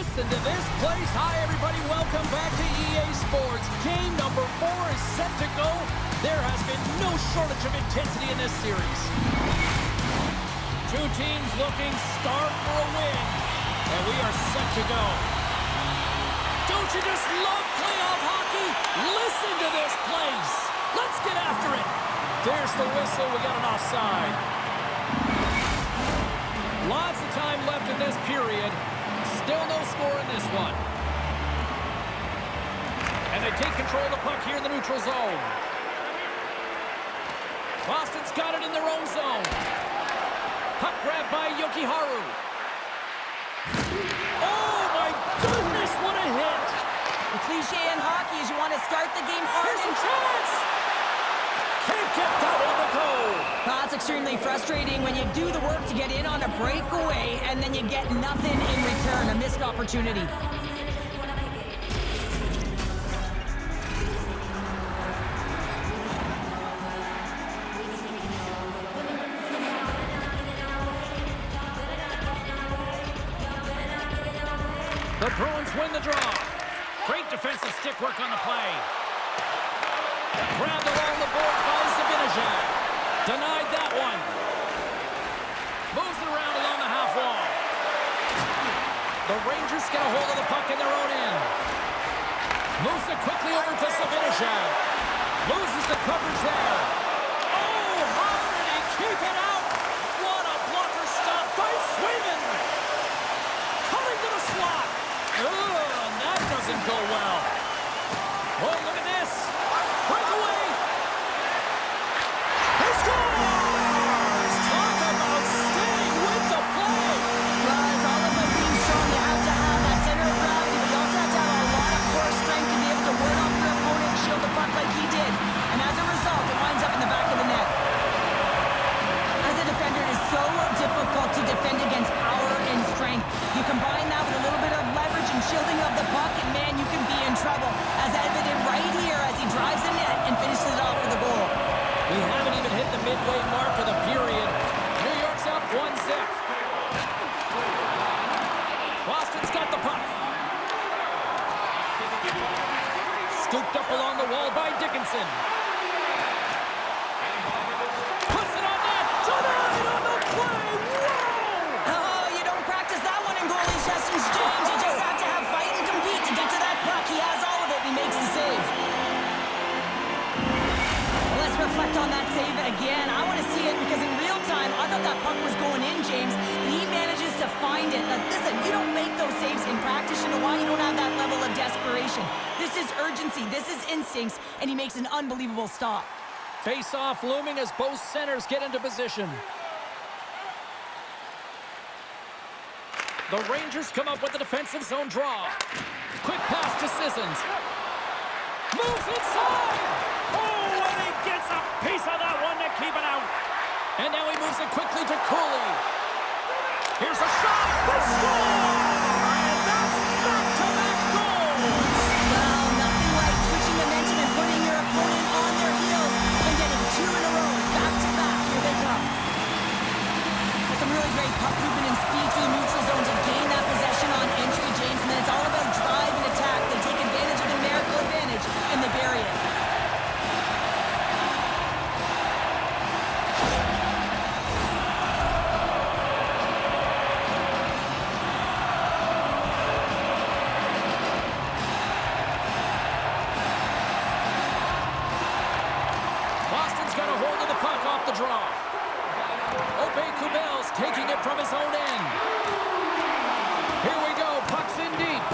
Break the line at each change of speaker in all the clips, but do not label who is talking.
Listen to this place. Hi, everybody. Welcome back to EA Sports. Game number 4 is set to go. There has been no shortage of intensity in this series. Two teams looking starved for a win, and we are set to go. Don't you just love playoff hockey? Listen to this place. Let's get after it. There's the whistle. We got an offside. Lots of time left in this period. Still no score in this one. And they take control of the puck here in the neutral zone. Boston's got it in their own zone. Puck grabbed by Yokiharu. Oh, my goodness, what a hit.
The cliche in hockey is you want to start the game hard.
Here's a chance. Can't get that one to go.
That's extremely frustrating when you do the work to get in on a breakaway and then you get nothing in return, a missed opportunity.
The Bruins win the draw. Great defensive stick work on the play. Grabbed along the boards by Zibanejad. Denied that one. Moves it around along the half wall. The Rangers get a hold of the puck in their own end. Moves it quickly over to Zibanejad. Loses the coverage there. Oh, how did he keep it out? What a blocker stop by Swayman. Coming to the slot. And that doesn't go well. Oh, look at this. Breakaway. He scores! Talk about staying with the play.
Well, it's all about being strong. You have to have that center of gravity, but you also have to have a lot of core strength to be able to ward off your opponent and shield the puck like he did. And as a result, it winds up in the back of the net. As a defender, it is so difficult to defend against power and strength. You combine that with a little bit of leverage and shielding of the puck, and man, you can be in trouble. As evident right here as he drives the net and finishes it off with a goal.
We haven't even hit the midway mark of the period. New York's up 1-0. Boston's got the puck. Scooped up along the wall by Dickinson. Puts it on net. Denied on the play. Whoa!
Oh, you don't practice that one in goalie sessions, James. You just have to have fight and compete to get to that puck. He has all of it, and he makes the save. Let's reflect on that save again. I want to see it because in real time, I thought that puck was going in, James. And he manages to find it. Like, listen, you don't make those saves in practice. You know why? You don't have that level of desperation. This is urgency. This is instincts. And he makes an unbelievable stop.
Face-off looming as both centers get into position. The Rangers come up with a defensive zone draw. Quick pass to Sissons. Moves inside! Oh, and he gets a piece of that one to keep it out. And now he moves it quickly to Cooley. Here's a shot. They score! And that's back-to-back goals.
Well, nothing like switching momentum and putting your opponent on their heels and getting 2 in a row. Back-to-back. Here they come. With some really great puck movement and speed to the neutral zone to gain that possession on entry, James. And then it's all about drive and attack. They take advantage of the numerical advantage, and they bury it.
Boston's got a hold of the puck off the draw. Kubel's taking it from his own end. Here we go. Puck's in deep.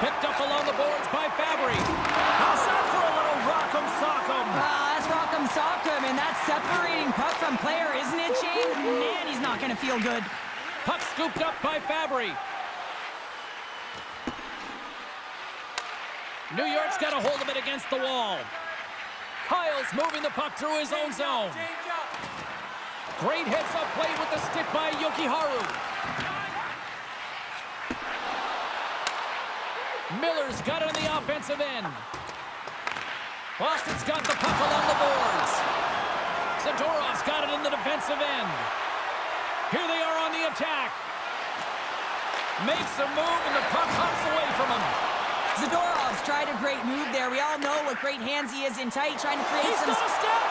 Picked up along the boards by Fabry. How's that for a little rock'em sock'em?
That's rock'em sock'em, and that's separating puck from player, isn't it, James? Man, he's not going to feel good.
Puck scooped up by Fabry. New York's got a hold of it against the wall. Kyle's moving the puck through his own zone. Great heads-up play with the stick by Yokiharu. Miller's got it on the offensive end. Boston's got the puck along the boards. Zadorov's got it in the defensive end. Here they are on the attack. Makes a move, and the puck hops away from him.
Zadorov's tried a great move there. We all know what great hands he is in tight, trying to create
He's
some...
got a step.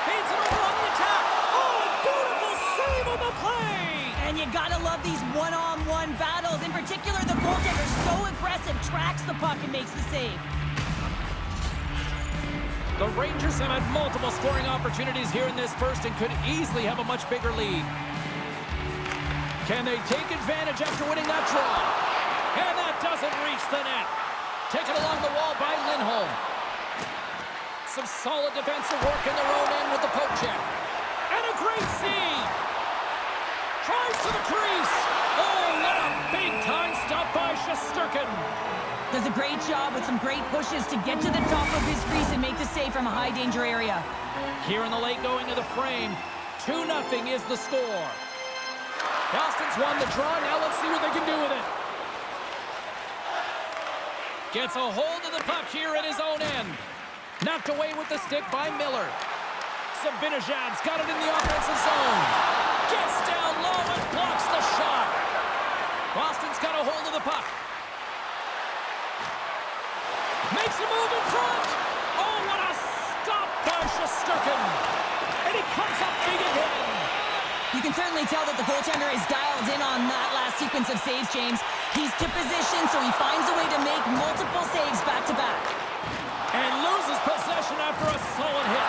Feeds it over on the attack. Oh, a beautiful save on the play.
And you gotta love these one-on-one battles. In particular, the goaltender, so aggressive, tracks the puck and makes the save.
The Rangers have had multiple scoring opportunities here in this first and could easily have a much bigger lead. Can they take advantage after winning that draw? And that doesn't reach the net. Taken along the wall by Lindholm. Some solid defensive work in their own end with the poke check. And a great save. Tries to the crease. Oh, what a big-time stop by Shesterkin.
Does a great job with some great pushes to get to the top of his crease and make the save from a high-danger area.
Here in the late going of the frame, 2-0 is the score. Boston's won the draw. Now let's see what they can do with it. Gets a hold of the puck here at his own end. Knocked away with the stick by Miller. Sabinajad's got it in the offensive zone. Gets down low and blocks the shot. Boston's got a hold of the puck. Makes a move in front. Oh, what a stop by Shesterkin. And he comes up big again.
You can certainly tell that the goaltender is dialed in on that last sequence of saves, James. He's to position, so he finds a way to make multiple saves back-to-back.
And loses possession after a solid hit.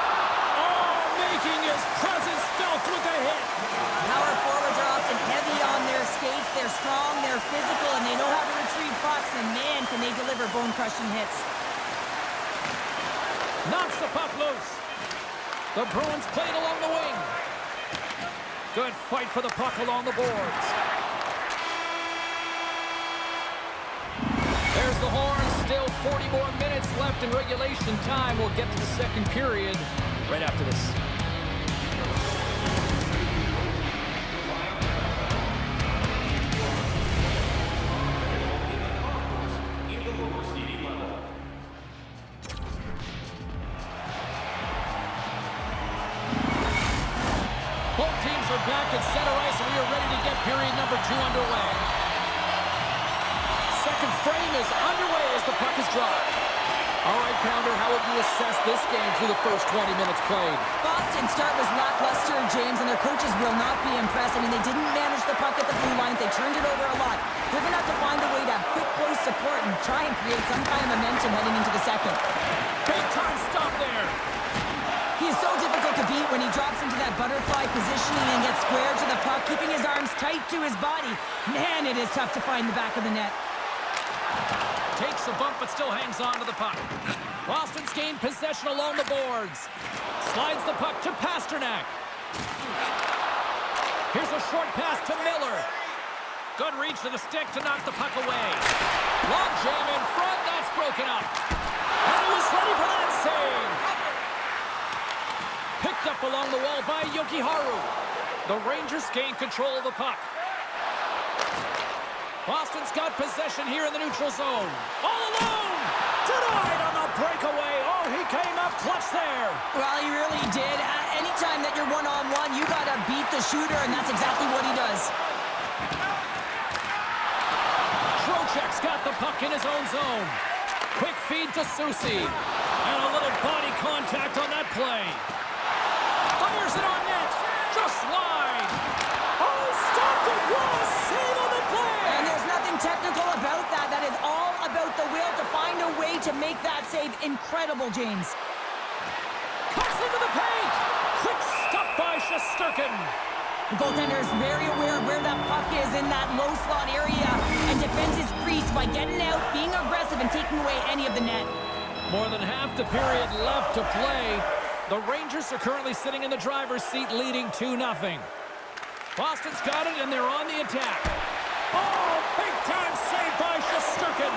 Oh, making his presence felt with the hit.
Power forwards are often heavy on their skates. They're strong, they're physical, and they know how to retrieve pucks. And man, can they deliver bone-crushing hits.
Knocks the puck loose. The Bruins played along the wing. Good fight for the puck along the boards. There's the horn. Still 40 more minutes left in regulation time. We'll get to the second period right after this. Both teams are back at center ice, and we are ready to get period number 2 underway. Second frame is underway as the puck is dropped. All right, Pounder, how would you assess this game through the first 20 minutes played?
Boston's start was lackluster, James, and their coaches will not be impressed. I mean, they didn't manage the puck at the blue lines. They turned it over a lot. They're going to have to find a way to have quick, close support and try and create some kind of momentum heading into the second.
Big time stop there.
He is so difficult to beat when he drops into that butterfly positioning and gets square to the puck, keeping his arms tight to his body. Man, it is tough to find the back of the net.
Takes a bump, but still hangs on to the puck. Boston's gained possession along the boards. Slides the puck to Pasternak. Here's a short pass to Miller. Good reach to the stick to knock the puck away. Long jam in front, that's broken up. And he was ready for that save. Picked up along the wall by Yokiharu. The Rangers gain control of the puck. Boston's got possession here in the neutral zone. All alone! Denied on the breakaway. Oh, he came up clutch there.
Well, he really did. Anytime that you're one-on-one, you got to beat the shooter, and that's exactly what he does.
Trocheck's got the puck in his own zone. Quick feed to Soucy. And a little body contact on that play. Fires it on net. Just wide. Oh, stopped it. What a save on the play.
And there's nothing technical about that. That is all about the will to find a way to make that save incredible, James.
Cuts into the paint. Quick stop by Shesterkin.
The goaltender is very aware of where that puck is in that low slot area and defends his crease by getting out, being aggressive, and taking away any of the net.
More than half the period left to play. The Rangers are currently sitting in the driver's seat, leading 2-0. Boston's got it, and they're on the attack. Oh, big-time save by Shesterkin.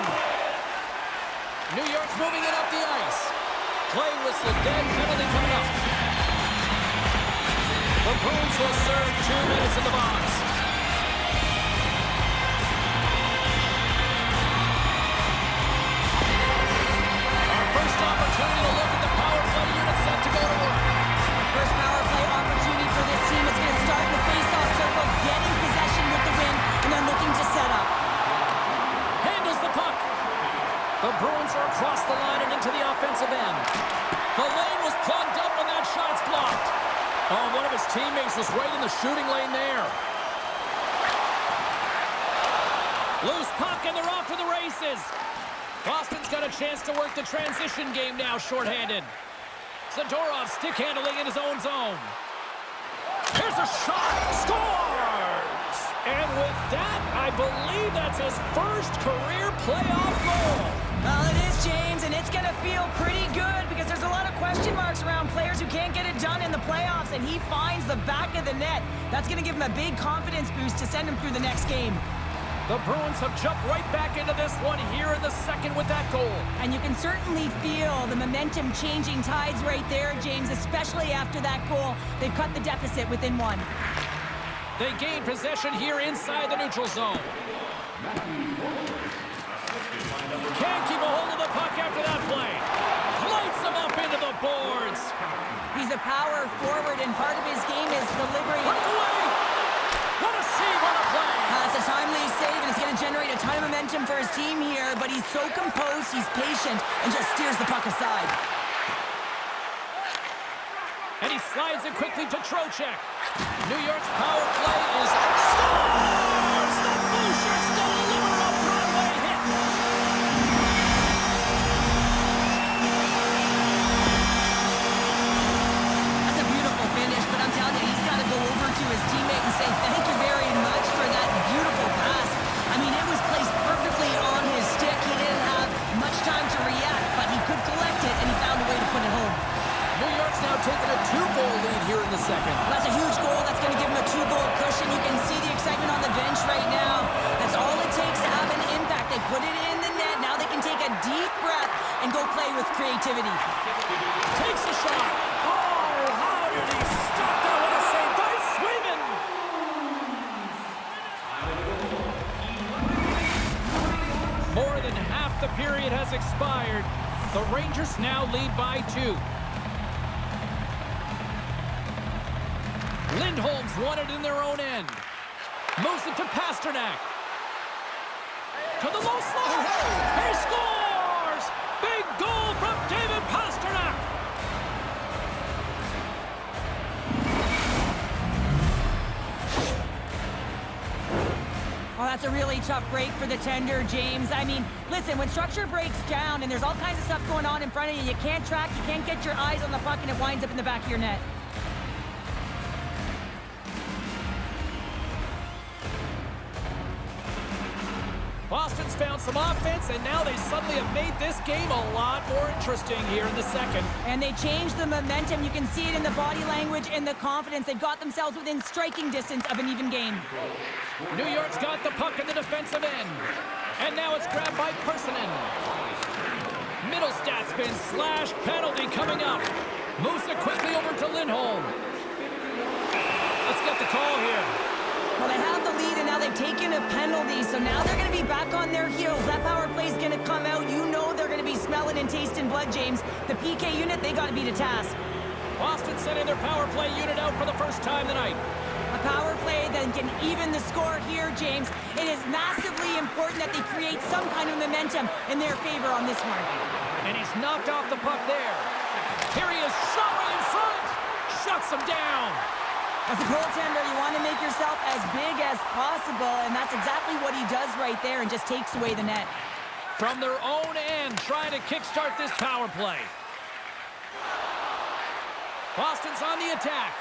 New York's moving it up the ice. Play whistle dead, penalty coming up. The Bruins will serve 2 minutes in the box. Our first opportunity to look at the power play unit set to go to work.
First power play opportunity for this team. It's going to start in the face-off circle, getting possession with the win, and then looking to set up.
Pucks are across the line and into the offensive end. The lane was plugged up and that shot's blocked. Oh, one of his teammates was right in the shooting lane there. Loose puck and they're off to the races. Boston's got a chance to work the transition game now shorthanded. Zadorov stick handling in his own zone. Here's a shot. Scores! And with that, I believe that's his first career playoff goal.
Well, it is, James, and it's going to feel pretty good because there's a lot of question marks around players who can't get it done in the playoffs, and he finds the back of the net. That's going to give him a big confidence boost to send him through the next game.
The Bruins have jumped right back into this one here in the second with that goal.
And you can certainly feel the momentum changing tides right there, James, especially after that goal. They've cut the deficit within one.
They gain possession here inside the neutral zone. Can't keep a hold of the puck after that play. Lights him up into the boards.
He's a power forward, and part of his game is delivery.
Breakaway! What a save on the play!
It's a timely save, and it's going to generate a ton of momentum for his team here, but he's so composed, he's patient, and just steers the puck aside.
And he slides it quickly to Trocheck. New York's power play is scores! The blue shirts deliver a Broadway hit!
That's a beautiful finish, but I'm telling you, he's got to go over to his teammate and say thank you very much for that beautiful pass. I mean, it was placed perfectly on his stick. He didn't have much time to react, but he could collect it, and he found a way to put it home.
New York's now taking a 2-goal lead here in the second.
That's a huge goal. That's going to give him a 2-goal cushion. You can see the excitement on the bench right now. That's all it takes to have an impact. They put it in the net. Now they can take a deep breath and go play with creativity.
Takes a shot. Oh, how did he stop that? What a save by Swayman! More than half the period has expired. The Rangers now lead by 2. Lindholm's won it in their own end. Moves it to Pasternak. To the low slot. He scores! Big goal from David Pasternak.
Oh, that's a really tough break for the tender, James. I mean, listen, when structure breaks down and there's all kinds of stuff going on in front of you, you can't track, you can't get your eyes on the puck, and it winds up in the back of your net.
Boston's found some offense, and now they suddenly have made this game a lot more interesting here in the second.
And they changed the momentum. You can see it in the body language and the confidence. They've got themselves within striking distance of an even game.
New York's got the puck in the defensive end. And now it's grabbed by Persinen. Middlestad's been slashed. Penalty coming up. Moves it quickly over to Lindholm. Let's get the call here.
Well, they have the lead, and now they've taken a penalty, so now they're going to be back on their heels. That power play is going to come out. You know they're going to be smelling and tasting blood, James. The PK unit, they got to beat a task.
Boston sending their power play unit out for the first time tonight.
A power play that can even the score here, James. It is massively important that they create some kind of momentum in their favor on this one.
And he's knocked off the puck there. Here he is, shot right in front. Shuts him down.
As a goaltender, you want to make yourself as big as possible, and that's exactly what he does right there and just takes away the net.
From their own end, trying to kickstart this power play. Boston's on the attack.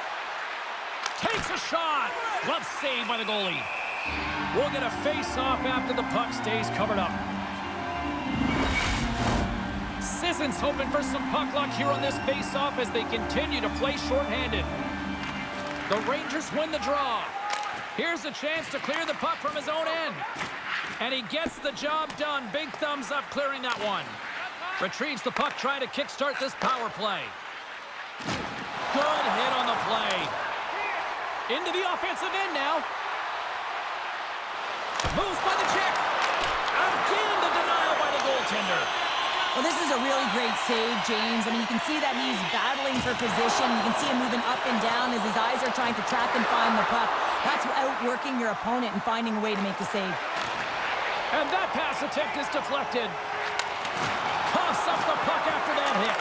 Takes a shot. Glove save by the goalie. We'll get a face-off after the puck stays covered up. Sisson's hoping for some puck luck here on this face-off as they continue to play shorthanded. The Rangers win the draw. Here's a chance to clear the puck from his own end. And he gets the job done. Big thumbs up clearing that one. Retrieves the puck, trying to kickstart this power play. Good hit on the play. Into the offensive end now. Moves by the check. Again, the denial by the goaltender.
Well, this is a really great save, James. I mean, you can see that he's battling for position. You can see him moving up and down as his eyes are trying to track and find the puck. That's outworking your opponent and finding a way to make the save.
And that pass attempt is deflected. Coughs up the puck after that hit.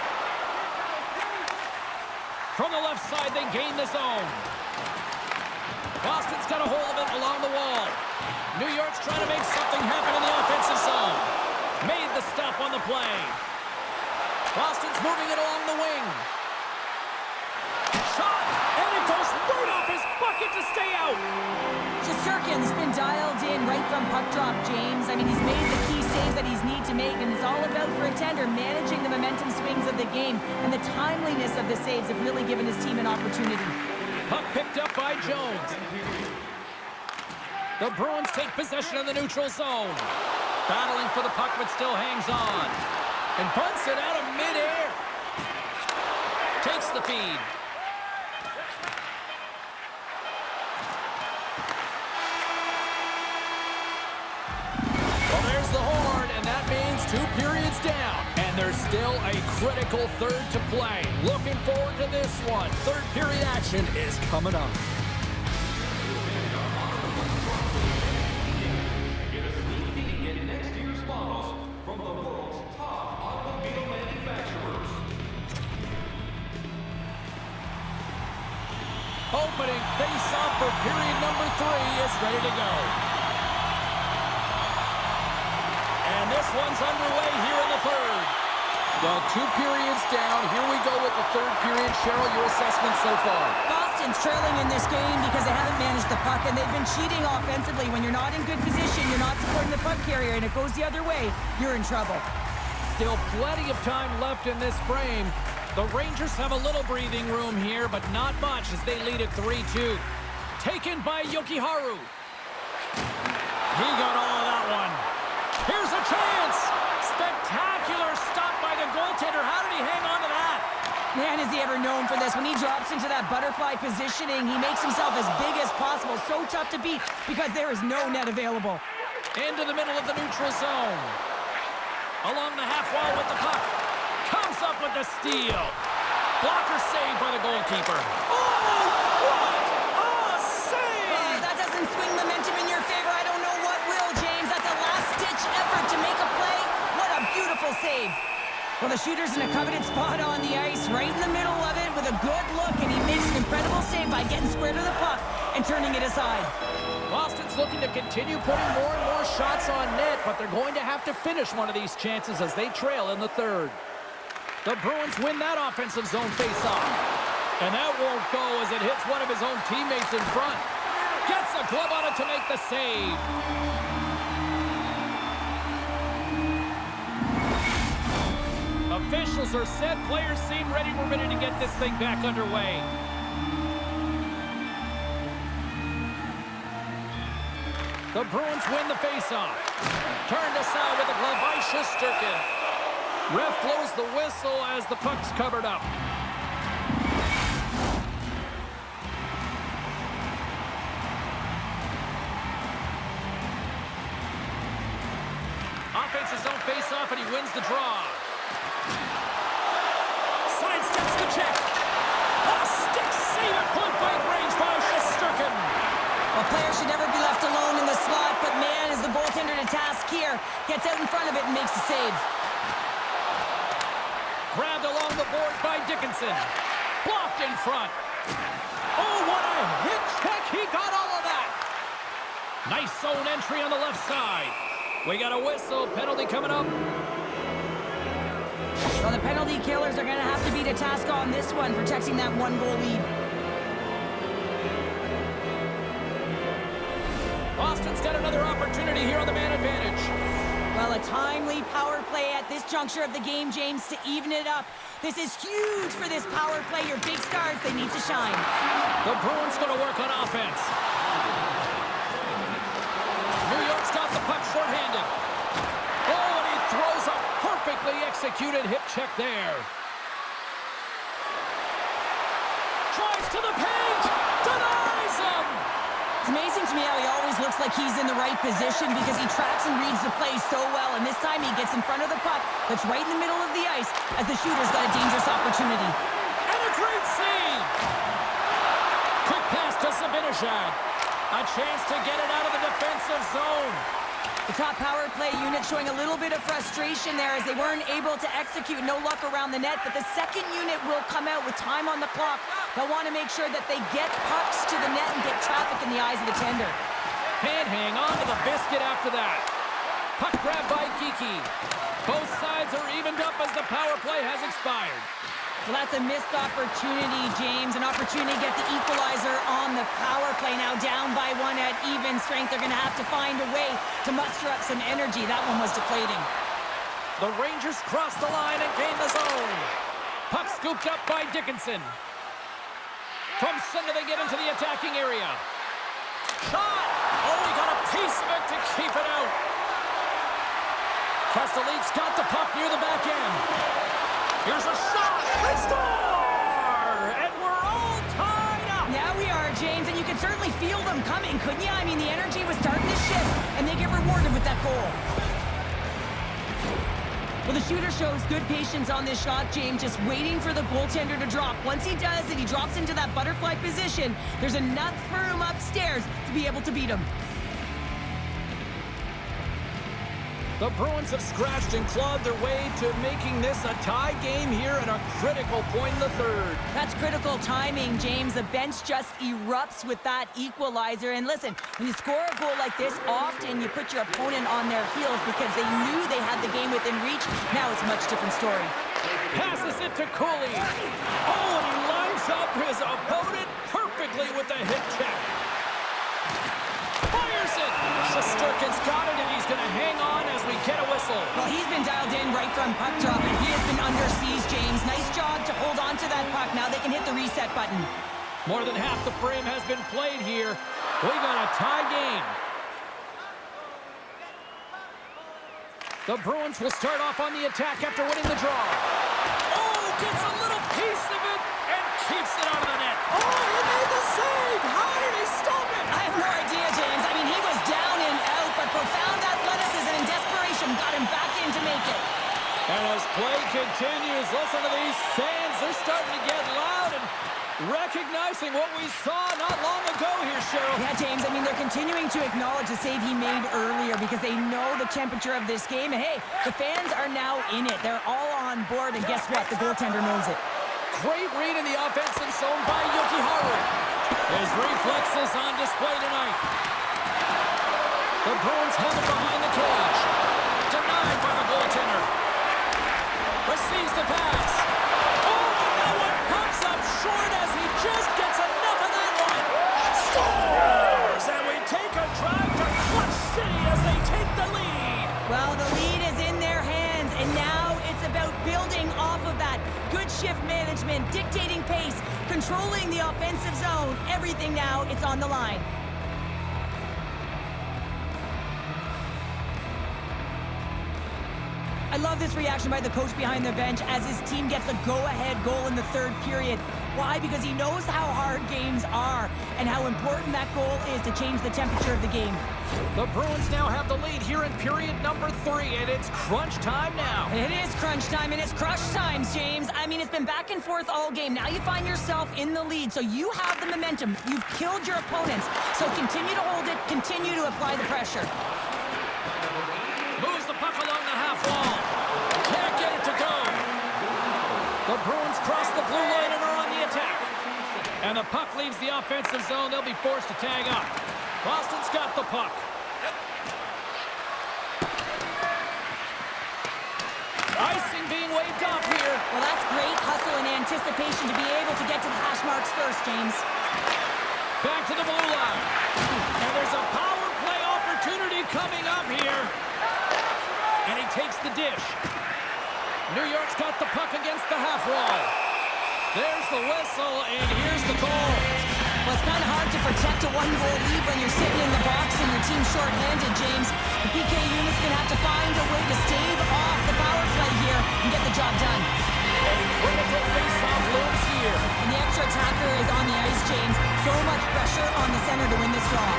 From the left side, they gain the zone. Boston's got a hold of it along the wall. New York's trying to make something happen in the offensive zone. Made the stop on the play. Boston's moving it along the wing. Shot, and it goes right off his bucket to stay out.
Shesterkin's been dialed in right from puck drop, James. I mean, he's made the key saves that he's need to make, and it's all about, for a tender, managing the momentum swings of the game, and the timeliness of the saves have really given his team an opportunity.
Puck picked up by Jones. The Bruins take possession of the neutral zone. Battling for the puck, but still hangs on. And punts it out of midair. Takes the feed. Well, there's the horn, and that means 2 periods down. And there's still a critical third to play. Looking forward to this one. Third period action is coming up. Opening face-off for period number 3 is ready to go. And this one's underway here in the third. Well, 2 periods down. Here we go with the third period. Cheryl, your assessment so far?
Boston's trailing in this game because they haven't managed the puck, and they've been cheating offensively. When you're not in good position, you're not supporting the puck carrier, and it goes the other way, you're in trouble.
Still plenty of time left in this frame. The Rangers have a little breathing room here, but not much as they lead at 3-2. Taken by Jokiharju. He got all of that one. Here's a chance. Spectacular stop by the goaltender. How did he hang on to that?
Man, is he ever known for this. When he drops into that butterfly positioning, he makes himself as big as possible. So tough to beat because there is no net available.
Into the middle of the neutral zone. Along the half wall with the puck. Comes up with the steal. Blocker saved by the goalkeeper. Oh, what a save!
That doesn't swing momentum in your favor. I don't know what will, James. That's a last-ditch effort to make a play. What a beautiful save. Well, the shooter's in a coveted spot on the ice, right in the middle of it with a good look, and he makes an incredible save by getting square to the puck and turning it aside.
Boston's looking to continue putting more and more shots on net, but they're going to have to finish one of these chances as they trail in the third. The Bruins win that offensive zone face-off. And that won't go as it hits one of his own teammates in front. Gets a glove on it to make the save. Officials are set. Players seem ready. We're ready to get this thing back underway. The Bruins win the face-off. Turned aside with a glove by Shesterkin. Ref blows the whistle as the puck's covered up. Offensive zone face-off, and he wins the draw. Sidesteps the check. A stick save at point-blank range by Shesterkin.
Well, players should never be left alone in the slot, but man, is the goaltender to task here. Gets out in front of it and makes the save.
Grabbed along the board by Dickinson. Blocked in front. Oh, what a hit check. He got all of that. Nice zone entry on the left side. We got a whistle. Penalty coming up.
Well, the penalty killers are going to have to be to task on this one, protecting that 1-goal lead.
Boston's got another opportunity here on the man advantage.
Well, a timely power play at this juncture of the game, James, to even it up. This is huge for this power play. Your big stars, they need to shine.
The Bruins going to work on offense. New York's got the puck shorthanded. Oh, and he throws a perfectly executed hip check there. Drives to the paint. Denies him.
It's amazing to me how he always looks like he's in the right position because he tracks and reads the play so well. And this time he gets in front of the puck that's right in the middle of the ice as the shooter's got a dangerous opportunity.
And a great save. Quick pass to Zibanejad. A chance to get it out of the defensive zone.
The top power play unit showing a little bit of frustration there as they weren't able to execute. No luck around the net, but the second unit will come out with time on the clock. They'll want to make sure that they get pucks to the net and get traffic in the eyes of the tender.
Can't hang on to the biscuit after that. Puck grab by Geeky. Both sides are evened up as the power play has expired.
Well, that's a missed opportunity, James. An opportunity to get the equalizer on the power play. Now down by one at even strength. They're going to have to find a way to muster up some energy. That one was deflating.
The Rangers cross the line and gain the zone. Puck scooped up by Dickinson. From center, they get into the attacking area. Shot! Oh, he got a piece of it to keep it out. Castellique's got the puck near the back end. Here's a shot. They score! And we're all tied up.
Yeah, we are, James, and you can certainly feel them coming, couldn't you? I mean, the energy was starting to shift, and they get rewarded with that goal. Well, the shooter shows good patience on this shot, James, just waiting for the goaltender to drop. Once he does and he drops into that butterfly position, there's enough room upstairs to be able to beat him.
The Bruins have scratched and clawed their way to making this a tie game here at a critical point in the third.
That's critical timing, James. The bench just erupts with that equalizer. And listen, when you score a goal like this, often you put your opponent on their heels because they knew they had the game within reach. Now it's a much different story.
Passes it to Cooley. Oh, and he lines up his opponent perfectly with the hip check. Fires it. Shesterkin's got it, and he's going to hang on as we get a whistle.
Well, he's been dialed in right from puck drop, and he has been under siege, James. Nice job to hold on to that puck. Now they can hit the reset button.
More than half the frame has been played here. We got a tie game. The Bruins will start off on the attack after winning the draw. Oh, gets a little piece of it and keeps it out of the net. Oh, he made the save. How did he stop it?
I have no idea, James. I mean, he was down and out, but profound athleticism and desperation got him back in to make it.
And as play continues, listen to these fans. They're starting to get loud and recognizing what we saw not long ago here, Cheryl.
Yeah, James, I mean, they're continuing to acknowledge the save he made earlier because they know the temperature of this game. And, hey, the fans are now in it. They're all on board, and guess what? The goaltender knows it.
Great read in the offensive zone by Yokiharu. His reflexes on display tonight. The Bruins have it behind the cage. Denied by the goaltender. Receives the pass. Oh, and that one comes up short as he just gets enough of that one. Scores! And we take a drive to Clutch City as they take the lead.
Well, the lead is in their hands, and now it's about building off of that. Good shift management, dictating pace, controlling the offensive zone. Everything now, it's on the line. I love this reaction by the coach behind the bench as his team gets a go-ahead goal in the third period. Why? Because he knows how hard games are and how important that goal is to change the temperature of the game.
The Bruins now have the lead here in period number 3, and it's crunch time now.
It is crunch time, and it's crush times, James. I mean, it's been back and forth all game. Now you find yourself in the lead, so you have the momentum. You've killed your opponents, so continue to hold it, continue to apply the pressure.
Moves the puck along the half wall. Can't get it to go. The Bruins cross the blue line and are on the attack. And the puck leaves the offensive zone. They'll be forced to tag up. Boston's got the puck. Icing being waved off here.
Well, that's great hustle and anticipation to be able to get to the hash marks first, James.
Back to the blue line. And there's a power play opportunity coming up here. And he takes the dish. New York's got the puck against the half wall. There's the whistle, and here's the goal.
Well, it's kind of hard to protect a one-goal lead when you're sitting in the box and your team's short-handed, James. The PK unit's going to have to find a way to stave off the power play here and get the job done.
A critical face-off looms here.
And the extra attacker is on the ice, James. So much pressure on the center to win this draw.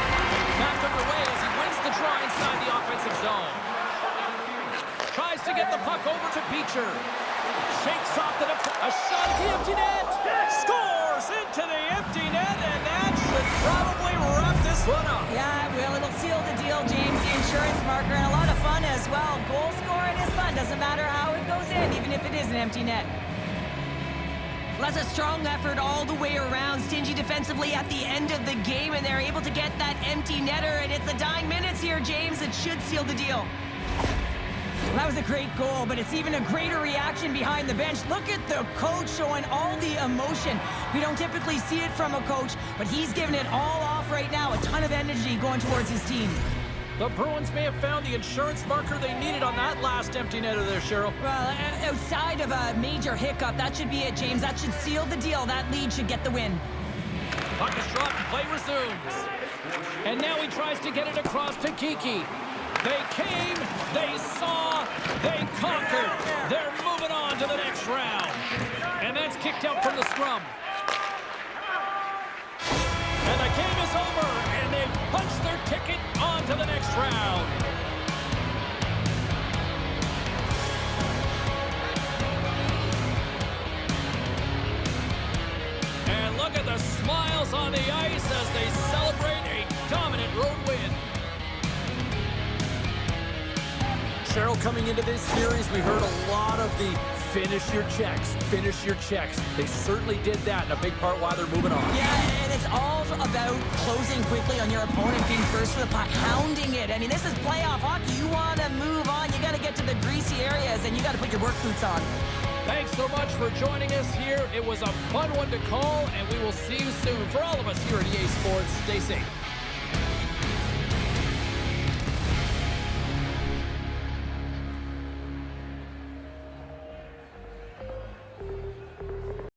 Back underway as he wins the draw inside the offensive zone. Tries to get the puck over to Beecher. Shakes off the a shot at the empty net. Scores into the empty net, and that should probably wrap this one up.
Yeah, well, it'll seal the deal, James. In insurance marker and a lot of fun as well. Goal scoring is fun. Doesn't matter how it goes in, even if it is an empty net. Well, that's a strong effort all the way around. Stingy defensively at the end of the game, and they're able to get that empty netter. And it's the dying minutes here, James. It should seal the deal. Well, that was a great goal, but it's even a greater reaction behind the bench. Look at the coach showing all the emotion. We don't typically see it from a coach, but he's giving it all off right now. A ton of energy going towards his team.
The Bruins may have found the insurance marker they needed on that last empty netter there, Cheryl.
Well, outside of a major hiccup, that should be it, James. That should seal the deal. That lead should get the win.
Puck is dropped and play resumes. And now he tries to get it across to Kiki. They came, they saw, they conquered. They're moving on to the next round. And that's kicked out from the scrum. And the game is over, and they've punched their ticket on to the next round. And look at the smiles on the ice as they celebrate a dominant road win. Cheryl, coming into this series, we heard a lot of the finish your checks, finish your checks. They certainly did that, and a big part why they're moving on.
Yeah, and it's all about closing quickly on your opponent, being first to the puck, hounding it. I mean, this is playoff hockey. You want to move on. You got to get to the greasy areas, and you got to put your work boots on.
Thanks so much for joining us here. It was a fun one to call, and we will see you soon. For all of us here at EA Sports, stay safe.